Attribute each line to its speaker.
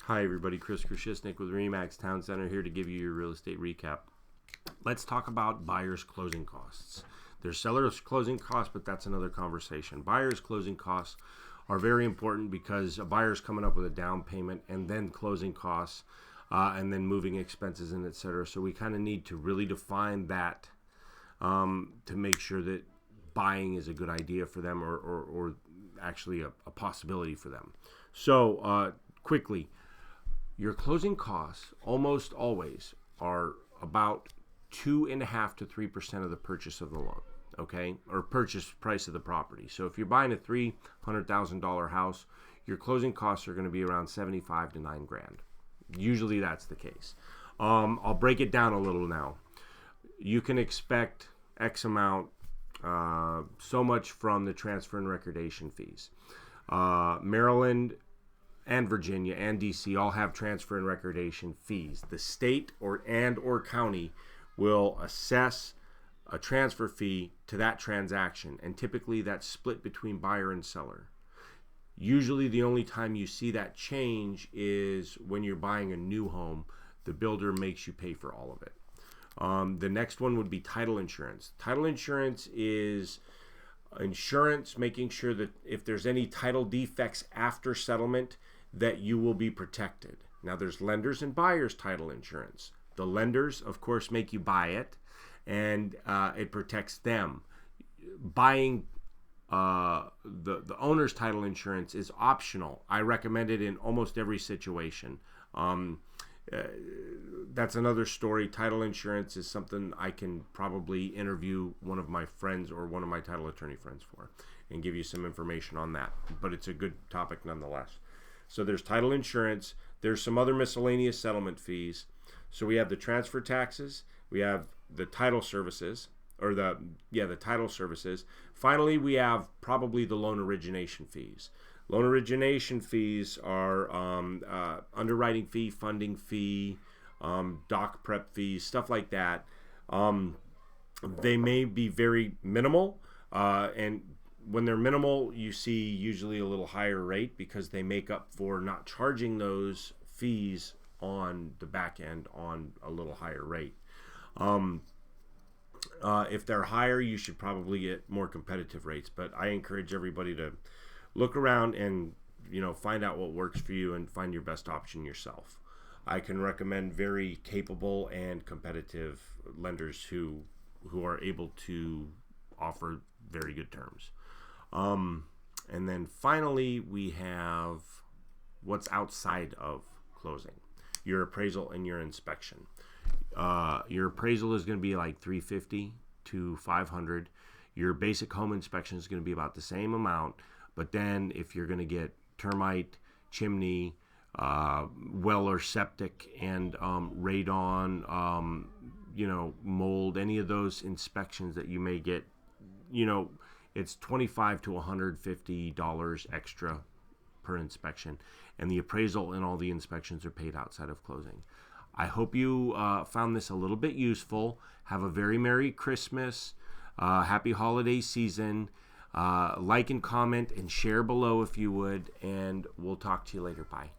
Speaker 1: Hi everybody, Chris Krushisnik with Remax Town Center here to give you your real estate recap. Let's talk about buyers' closing costs. There's sellers' closing costs, but that's another conversation. Buyers' closing costs are very important because a buyer's coming up with a down payment and then closing costs and then moving expenses and etc. So we kind of need to really define that to make sure that buying is a good idea for them or actually a possibility for them. So quickly, your closing costs almost always are about 2.5% to 3% of the purchase of the loan, okay, or purchase price of the property. So if you're buying a $300,000 house, your closing costs are going to be around $75,000 to $9,000. Usually that's the case. I'll break it down a little now. You can expect X amount, so much from the transfer and recordation fees. Maryland and Virginia and DC all have transfer and recordation fees. The state or county will assess a transfer fee to that transaction, and typically that's split between buyer and seller. Usually the only time you see that change is when you're buying a new home. The builder makes you pay for all of it. The next one would be title insurance. Title insurance is insurance making sure that if there's any title defects after settlement, that you will be protected. Now there's lenders and buyers title insurance. The lenders, of course, make you buy it, and it protects them. Buying the owner's title insurance is optional. I recommend it in almost every situation. That's another story. Title insurance is something I can probably interview one of my friends or one of my title attorney friends for and give you some information on that. But it's a good topic nonetheless. So there's title insurance. There's some other miscellaneous settlement fees. So we have the transfer taxes. We have the title services, or the title services. Finally, we have probably the loan origination fees. Loan origination fees are underwriting fee, funding fee, doc prep fees, stuff like that. They may be very minimal, and when they're minimal, you see usually a little higher rate because they make up for not charging those fees on the back end on a little higher rate. If they're higher, you should probably get more competitive rates, but I encourage everybody to look around and find out what works for you and find your best option yourself. I can recommend very capable and competitive lenders who are able to offer very good terms. And then finally, we have what's outside of closing: your appraisal and your inspection. Your appraisal is going to be like $350 to $500. Your basic home inspection is going to be about the same amount, but then if you're going to get termite, chimney, well or septic, and radon, mold, any of those inspections that you may get, it's $25 to $150 extra per inspection, and the appraisal and all the inspections are paid outside of closing. I hope you found this a little bit useful. Have a very Merry Christmas, happy holiday season. Like and comment and share below if you would, and we'll talk to you later. Bye.